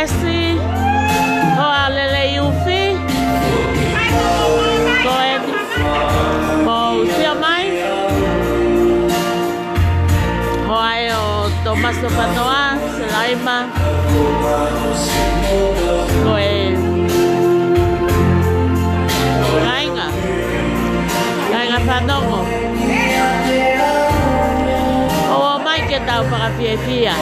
Esi, ko alele yufi, ko eni, ko tia mai, ko ai o Tomaso Panoa, Selaima, ko Kainga Panongo. O mai ke tau whakawhiawhia.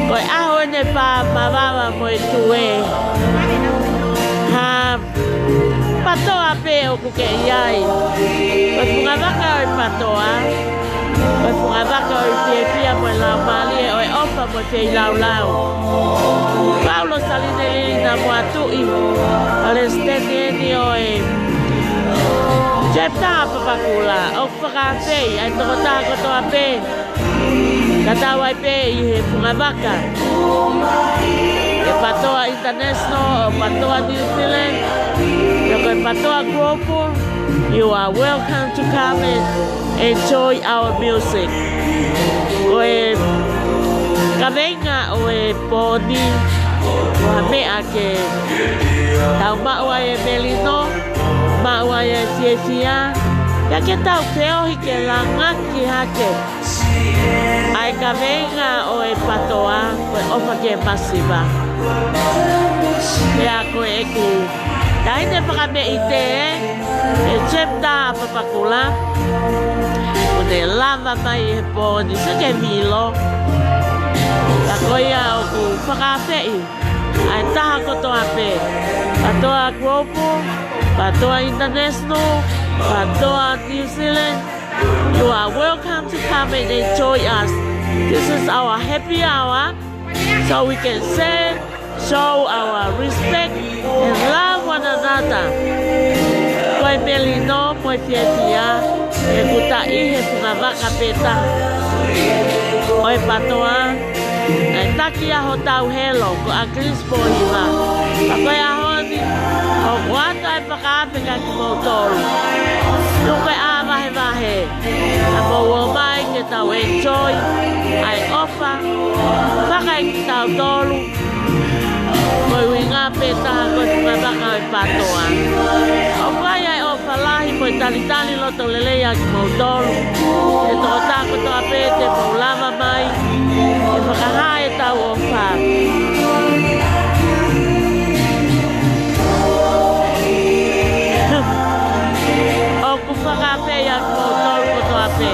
Koe aho ne pā mawawa mo e tue. Ha patoa pe o kuke iai. Koe punga waka o e patoa. Koe punga waka o e whiawhia mo e lau mali e o e opa mo te i lau lau. Paulo saline lili na mo atui. Ale steni eni o e Jepta papakula, o whakawhei, ai toko taha kotoa pe. Katawai pe i he whungawaka. E patoa international, o patoa New Zealand, e koe patoa global, you are welcome to come and enjoy our music. Koe kawenga o e pōni, o ha mea ke tau maua e melino, maua e fiefia, ya ke tau peohi ke langaki hake. Ai ka venga o e patoa, koe ofa ke masiva. Pea koe e ku, taine whakame i te e chepta a papakula, kune lava mai e pōni, se ke milo. Ta koe o ku whakawhei, ai taha kotoa pe, patoa global, patoa international, patoa New Zealand, you are welcome to come and enjoy us. This is our happy hour, so we can show our respect and love one another. Koe melino, koe fiefia, e kuta i he whungawaka peta. Oi patoa, e taki aho tau helo, ko a Crispo hiwa. A koe aho ni, o kuata e whakaapeka ki mou tolu. Nuke a wahe, a mou mai ke tau enjoy, ai ofa, whakai ki tau tolu. Koe winga peta, koe whungawaka oi patoa. O kai ai ofa lahi, koe talitali loto lelea ki mou tolu. E toko tako toa pete, mou lava mai, e whakaha e tau ofa. O ku whakapea ki mou tolu ko toa pe.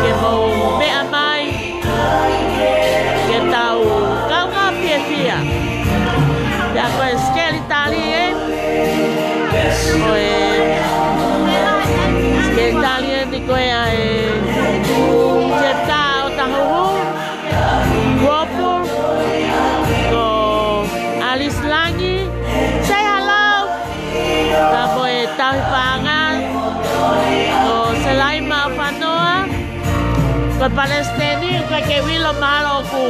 Ke mou mea mai, ke tau kaunga fiefia. Pea koe skeli tali e, koe skeli tali e ni koe a e chepta o tahuhu, Guopo, ko Alice Langi, say hello, ka moe tauhipangan, ko Selaima Whanoa, ko Palestini, ko ke wilo malo ku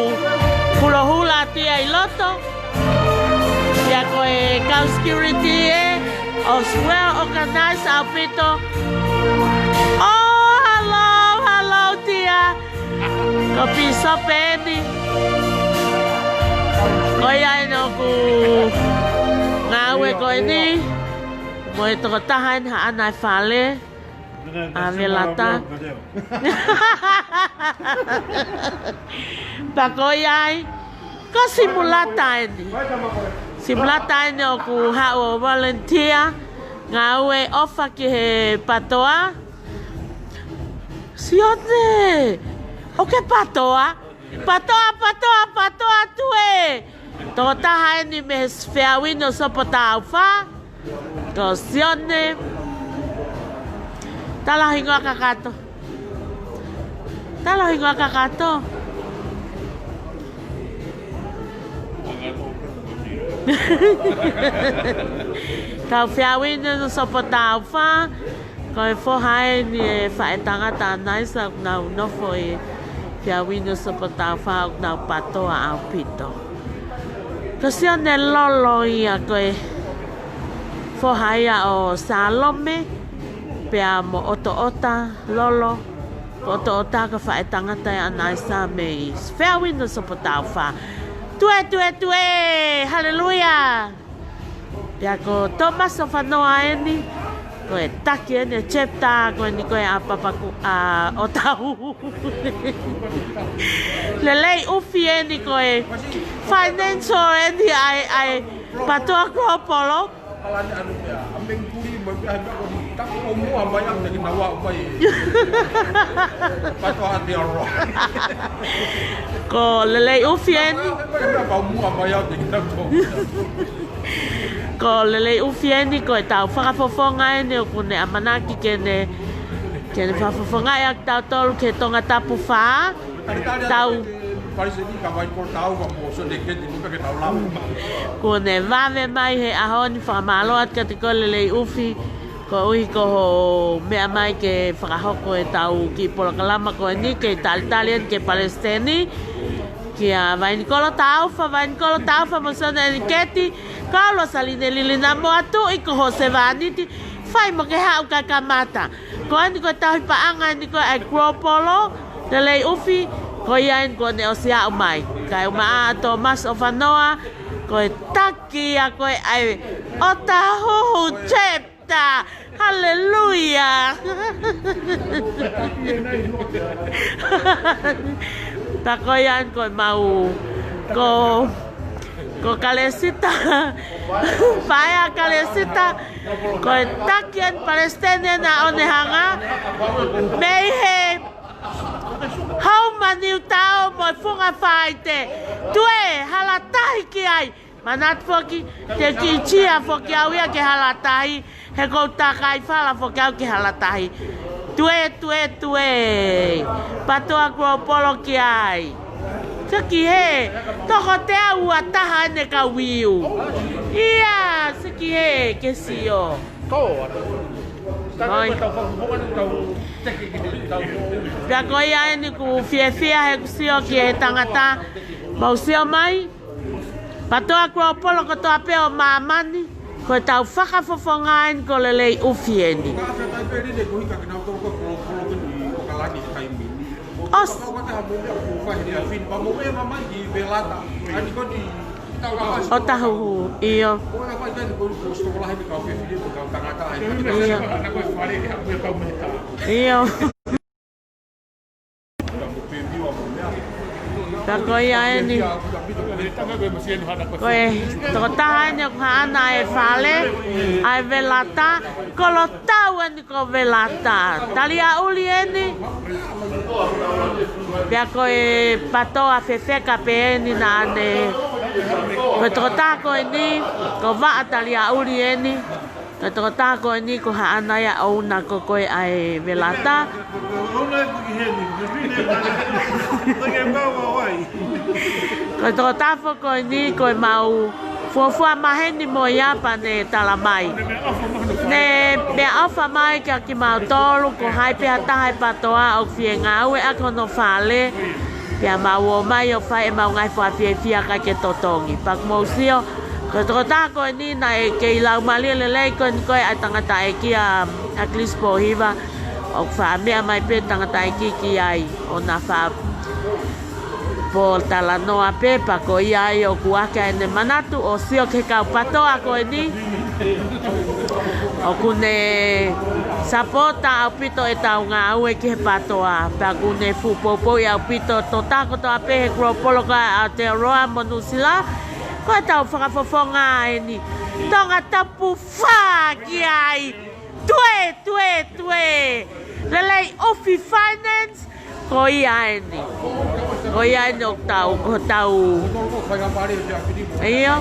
kulohula tia i loto, ya ko e Cow Security e, os well organized outfito. Oh, hello tia, ko piso peni. Koe ai no ku ngawe koe ni, mo e toko tahan ha anai whale, a velata. Pa koe ai, ko simulata eni. Simulata eni o ku hao volunteer, ngawe ofa ki he patoa. Sione, o ke patoa? Patoa tue. Tō taha eni me whiawino sopo tāu wha. Tō sione. Talohi ngoa kakato. Tau whiawino sopo tāu wha. Koe whohai ni e whae tangata naisa nau nofo e whiawino sopo tāu wha nau patoa au pito. Kasi o ne lolo ia koe whohaia o Salome, pea mo oto ota lolo, ko to taka fa tangata ya nai sa me fair window so potau fa tue hallelujah ya ko Thomas of Anoa eni ko e taki eni chepta ko ni ko apa paku o tau lelei ufi eni ko e financial eni ai patoa ko polo ambeng puri tak omu ambayang dari nawa upai patoa ati aro ko lelei ufi eni omu ambayang dari nawa ko lelei ufi eni ko e tau whakafofonga eni o kune amanaki kene whakafofonga e ak tau tolu ke tonga tapu wha tau kune vave mai he ahoni whakamaloat ka te ko lelei ufi ko uhi ko ho mea mai ke whakahoko e tau ki Polokalama ko ni ke Italian ke Palestini kia vainikolo taufa mosona ni keti kaulo saline lilina mo atu i ko Jose Vaniti fai mo ke hau kakamata ko ani ko tau paanga ni ko agropolo lelei ufi ko iain ko ne osia umai kai uma Thomas of Anoa ko taki a ko ai otahu chepta hallelujah takoyan ko mau ko kalesita paya kalesita ko takian Palestina na onehanga mehe how many tao mo funga faite tue halatai ki ai manat foki te kichia foki awia ke halatai he ko takai fala foki au ke halatai tue patoa ko polo ki ai saki he toko te au ataha ne ka wiu ia saki he ke sio pia ko ia ni ku fia he sio ki he tangata mau sio mai patoa ko polo ko to apeo mamani ko tau whakafofongain ko lelei ufieni os o tahu iyo tako ia ni koe toko taha ni ko ana e fale ai velata kolo tau ni ko velata talia uli eni pia koe patoa fefeka pe eni na ane koe toko taha koe ni ko vaa talia uli eni koe toko taha koe ni ko ha ana ia ouna ko koe ai velata koe toko tafo koe ni koe mau fuafua maheni mo iapa ne talamai ne mea ofa mai kia ki mau tolu ko hai pia tahai patoa o fie ngau e ako no fale pia mau o mai o fai e mau ngai fua fie fia ka ke totongi pak mo sio koe toko taha koe ni na e ke ilau malia lelei koe ni koe ai tangata e kia a Clispo hiva o wha mea mai pe tangata e ki ai o na wha po talanoa pepa ko ia o kuaka ene manatu o sio ke kau patoa ko ni o kune sapota au pito e tau ngā ue ki he patoa pa kune fu popo i au pito to tako to ape he kropolo ka a te roa monusila ko e tau whakafofonga e ni tonga tapu wha ki ai tue lelei ofi finance ko ia ni ko ia no tau iyo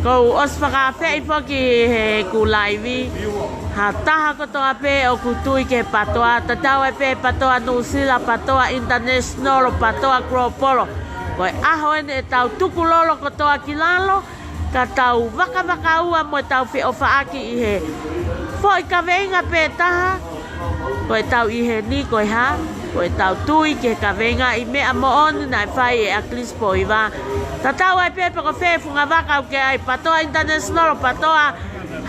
ko os whakawhai whaki he ku laivi ha taha ko toa pe o kutui ke patoa tatau e pe patoa nusila patoa international patoa kropolo ko aho ene tau tukulolo ko toa kilalo ka tau waka ua mo tau whi o whaaki i he foi ka venga pe taha ko tau i he ni ko ha ko tau tui ke ka venga i mea mo on na whai e a Clispo i wa tatau ai pepe ko whewhunga waka ke ai patoa international patoa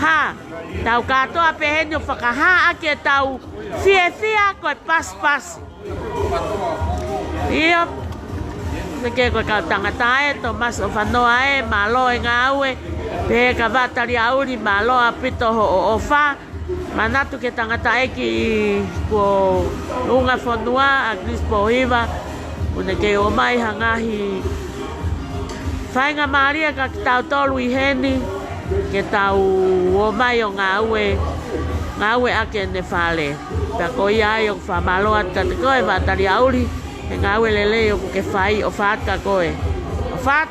ha tau katoa peheni o whakahaa ke tau fia koe pas. Ia ke koe kau tangata e to mas o whanoa e malo e ngā ue pe ka vatari auri malo a pito o wha manatu ke tangata e ki ko unga whanua a Crispo Hiva une ke o mai hangahi whainga Maria ka tau tolu i heni ke tau o mai o ngā ue ake ne whale pia ko ia e o whamalo atka te koe vatari auri e ngā ue lele o ke whai o whaatka koe o whaat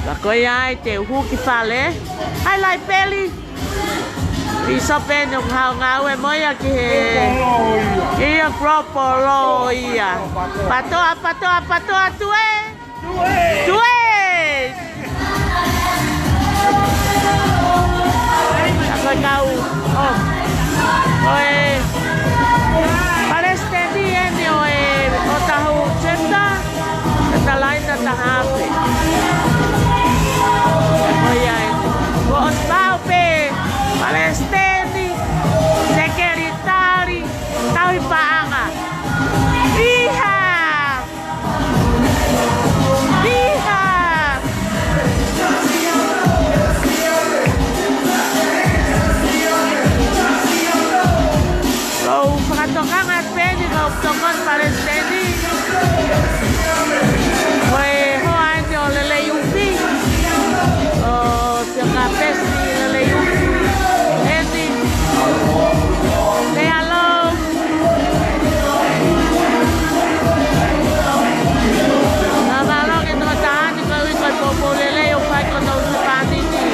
pia ko ia e te uhu ki whale hai lai peli piso pene o ngā ue moia ki he ia kropolo ia patoa tue ako kau oe palestini ene o tahu chenda ta laina ta hape oia o spau pe palestini sekeritari tau ipaanga iha tokang at pwede ka tokon palestini koe hoan yo lele yupi o siya kapes ni lele yupi edi say hello nabalong ito tahan ikaw ikaw popo lele yung fight ko daw sa panini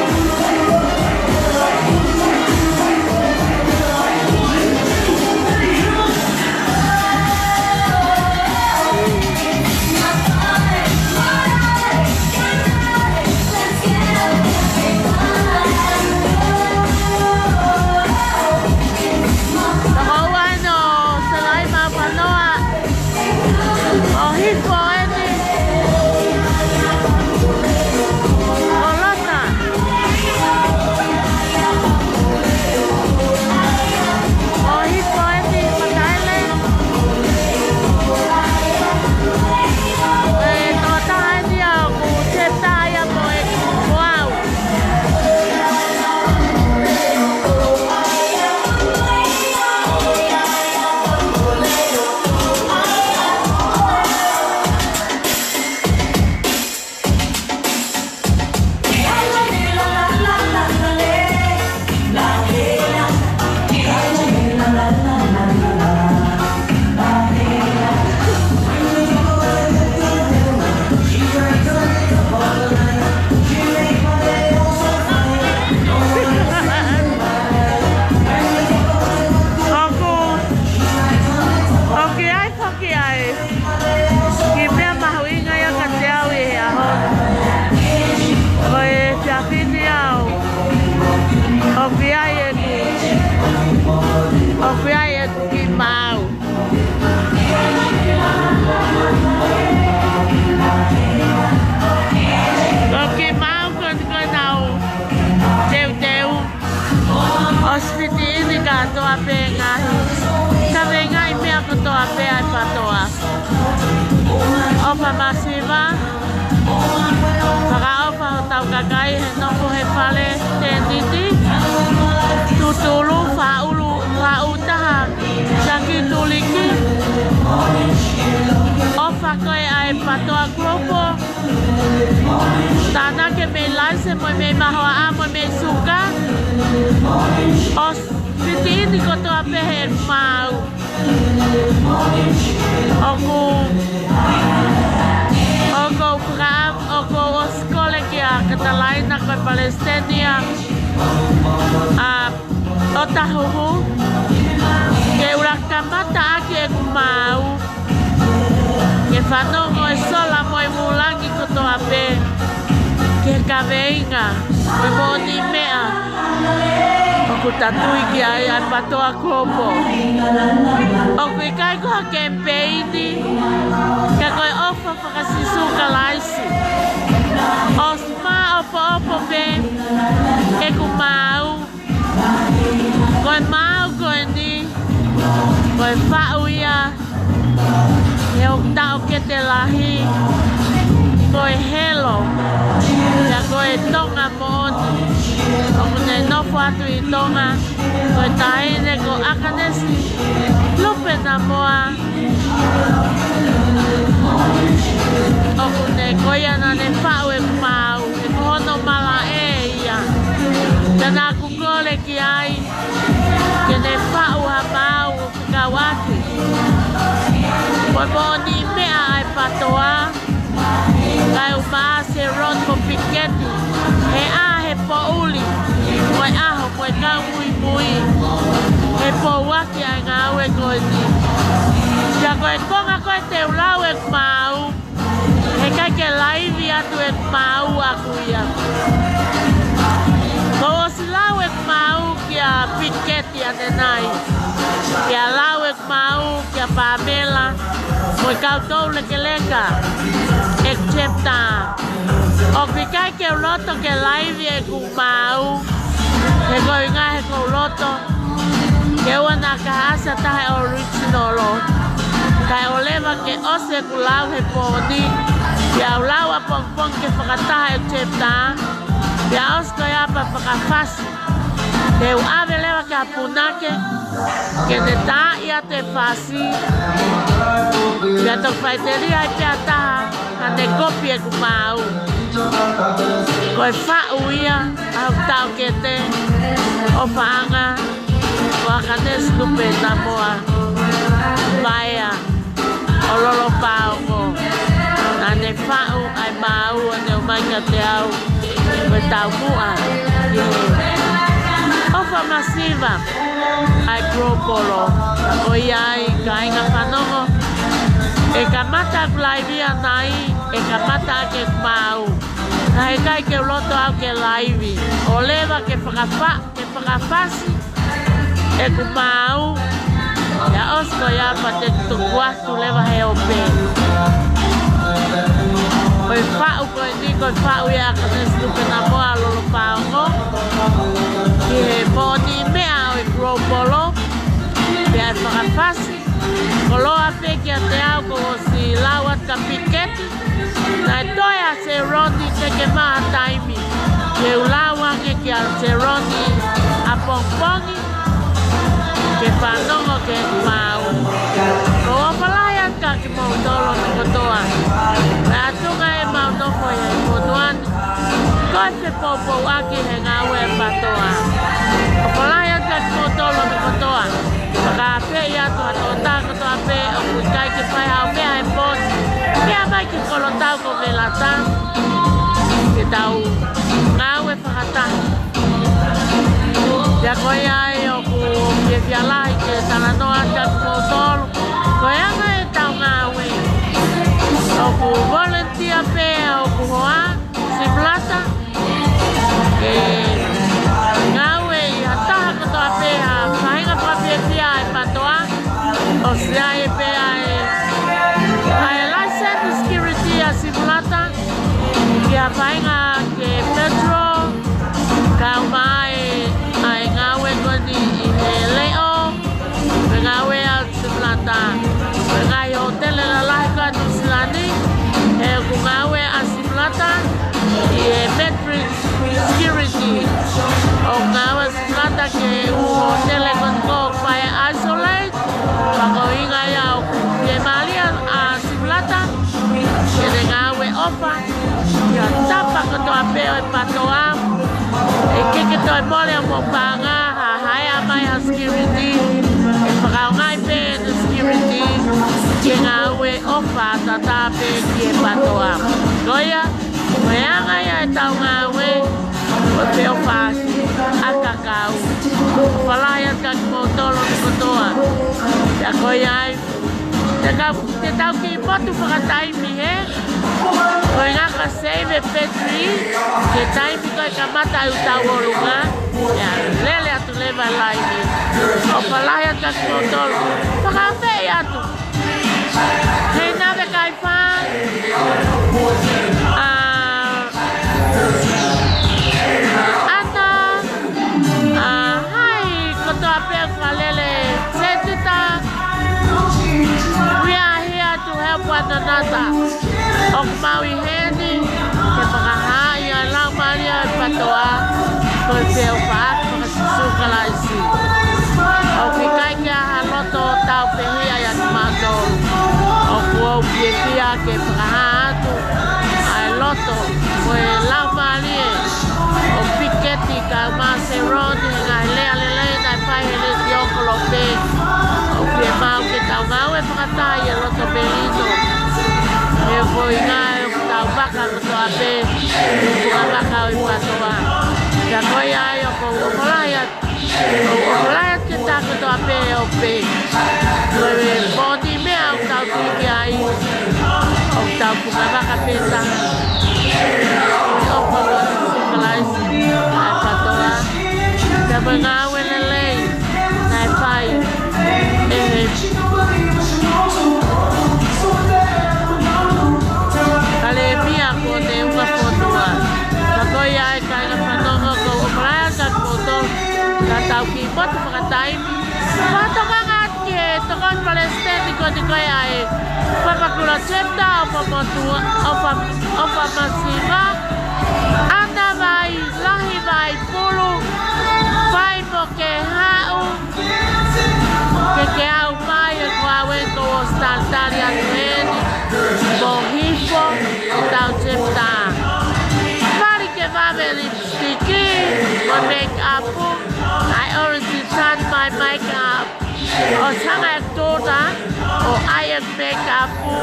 Opa masiva, para opa tau kakai he noko he pale tenditi, tutulu fautaha, saki tuliki, opa koe ai patoa grupo, tana ke me laise mo me mahoa mo me suka, os titi ini koto ape he mau, Ogo oskole kia Katalaina koe Palestina o tahuhu ke ura kamata aki e kumau ke whanongo e sola mo e mulangi koto ape ke kaweinga koe moni mea oku tatui ki ai ai patoa kopo oku ikai koha kempeini ka koe ofa whakasisuka laisi Osma o opo pe ke ku mau koe ni koe whau ia e o tau ke te lahi koe helo ia koe tonga mooni o kune nofo atu i tonga koe tahine ko akanesi lupe na moa o kune koe ana ne whau e kumau e kohono mala e ia tana kukole ki ai ke ne whau ha mau o kikawaki koe mooni mea ai patoa kai umaa se ron mo piketi he a he po uli koe aho koe ka mui mui he po waki ai ngā ue koe ni ia koe konga koe te ulau e kumau he kai ke laivi atu e kumau aku ia ko o si lau e kumau kia piketi ane nai kia lau e kumau kia Pamela koe kau tou leke leka excepta o kai ke loto ke live e ku mau he koe ngā he kou loto ke wana ka asa tahe original kai o lewa ke ose ku lau he pōni ia au lau a pongpong ke whakataha excepta ia osko ia pa whakawhasi te u ave lewa ke apunake ke ne tā ia te whasi ia tok whaiteria i pia taha ka ne kopi e ku mau koe whau ia au tau ke te o whaanga wa ka ne stupe na moa vaea o lolo pao ko na ne whau ai mau o ne umai ka te au koe tau mua ofa masiva ai propolo o iai ka inga whanongo e ka mata laivia nai e ka mata ke mau na he kai ke loto au ke laivi o lewa ke whakawhasi e ku mau ia osko ia pa te tukuatu lewa he o pe koe whau koe ni koe whau ia ka nestupe na moa lolo paongo ki he moni mea o i propolo pia e whakawhasi koloa peki a te au ko si lawat ka piketi na e toia se roni te ke maa taimi ke ulawa ke ki a se roni a pongpongi ke whanongo ke mau ko wapalaya ka ki mautolo ni kotoa me atunga e maunofo ia i motuani koe te popo aki he ngawe e patoa wapalaya ka ki mautolo ni kotoa ka pe ia to atonta ko to pe o kai ke pai au me ai pon me mai ke kolota ko velata ke tau ngawe fakata ya ko ai o ku ke fiala ke tana no ata ko tol ko ya mai tau ngawe o ku volunteer pe o ku hoa simulata ke ngawe ya ta ko to pe ha fainga pa pe pia e patoa o sia e pe ai license security a simulata que a fainga ke petro ka mai ai ngawe ko ni e leo ngawe al simulata ngai hotel la la ka tu silani e ku ngawe a simulata e Medbridge security o ngawe simulata ke u hotel con ko fire isolate pako inga ya e malia a simulata ke de ngawe opa ya tapa ko to apeo e patoa e ke to e mole mo panga ha haya mai a security e paka ngai pe security ke ngawe opa tata pe ke patoa goya Mayanga ya tau ngawe o te opasi a kakau whalaya ka kimotolo ni kotoa ya koe ai te tau ki potu whakataimi he koe ngā ka save petri ke taimi koe ka mata u tau o lunga ya lele atu lewa laimi o whalaya ka kimotolo whakawhei atu hei nawe kai wha o maui heni ke pakahai a lau maria e patoa ko e peo paak pakasusuka laisi o ki kai kia haloto tau pehi ai atu mātou o kua upie kia ke pakaha atu ai loto ko e lau maria o piketi ka mase roni ngai lea lele nai pai hele tiokolo pe o pie mau ke tau ngau e pakatai e loto pelino e foi ngai o tau baka koto ape kuka baka o i patoa ka koi ai o ko okolaya ke ta koto ape o pe koe boni mea o tau tiki ai o tau kuka baka pesa o koto kalaisi ai patoa ka ngau e lelei nai pai kale mia ko te unga fotoa ka koi ai ka ina whanonga ko okolaya ka foto ka tau ki motu whakataimi whato mangat ke tokon palesteni ko te koi ai whapakura chepta opa masiva ana vai lahi vai pulu vai mo ke hau ke au mai e kua weko o startari atu heni mo hifo e tau chepta mari ke vame lipstiki mo make upu I already done my makeup o sanga e tōta o iron make upu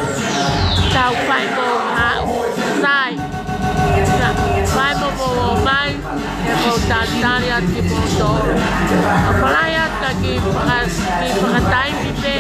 tau pai mo hau sai vai mo o mai e mo startari atu mo tō o palaya ta ki whakatai pipe